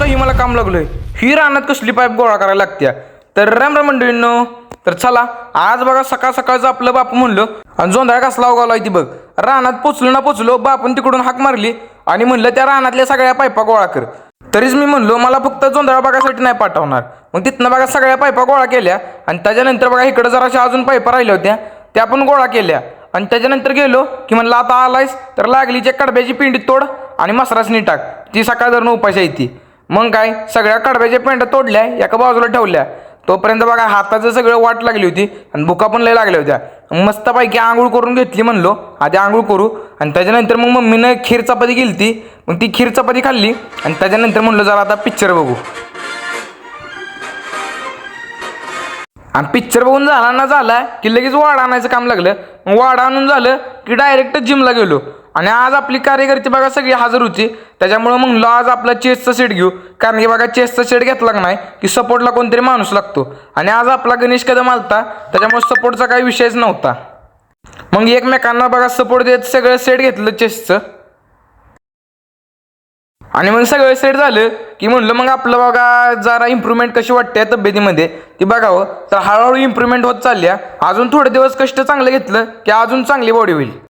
आता ही मला काम लागलोय, ही रानात कसली पाईप गोळा करायला लागत्या. तर राम राम मंडळींनो. तर चला आज बघा सकाळ सकाळचं आपलं बापू म्हणलं आणि जोंधळा कसला उगावला ती बघ. रानात पोचलो बापून तिकडून हाक मारली आणि म्हणलं त्या रानातल्या सगळ्या पाईपा गोळा कर. तरीच मी म्हणलो मला फक्त जोंधळा बघायसाठी नाही पाठवणार. मग तिथनं बघा सगळ्या पाईपा गोळा केल्या आणि त्याच्यानंतर बघा इकडे जराशा अजून पाईपा राहिल्या होत्या त्या पण गोळा केल्या. आणि त्याच्यानंतर गेलो की म्हणलं आता आलायस तर लागलीच्या कडब्याची पिंडी तोड आणि मसरासनी टाक, ती सकाळ धरून उपाशी आहे ती. मग काय सगळ्या कडब्याच्या पेंड्या तोडल्या एका बाजूला ठेवल्या. तोपर्यंत बघा हाताचं सगळं वाट लागली होती आणि भुका पण लय लागल्या होत्या. मस्तपैकी आंघोळ करून घेतली, म्हणलो आधी आंघोळ करू. आणि त्याच्यानंतर मग मम्मीनं खीर चपाती केली ती, मग ती खीर चपाती खाल्ली. आणि त्याच्यानंतर म्हणलो जरा आता पिक्चर बघू. आणि पिक्चर बघून झाला ना झाला की लगेच वाडा आणायचं काम लागलं. मग वाडा आणून झालं की डायरेक्ट जिमला गेलो. आणि आज आपली कार्यकर्ती बघा सगळी हजर होती, त्याच्यामुळे म्हणलो आज आपला चेसचा सेट घेऊ. कारण की बघा चेसचा सेट घेतला नाही की सपोर्टला कोणतरी माणूस लागतो. आणि आज आपला गणेश कदम आलता, त्याच्यामुळे सपोर्टचा काही विषयच नव्हता. मग एकमेकांना बघा सपोर्ट देत सगळं सेट घेतलं चेसचं. आणि मग सगळं सेट झालं की म्हणलं मग आपलं बघा जरा इम्प्रूव्हमेंट कशी वाटते तब्येतीमध्ये ती बघावं. तर हळूहळू इम्प्रूव्हमेंट होत चालल्या. अजून थोडे दिवस कष्ट चांगलं घेतलं की अजून चांगली बॉडी होईल.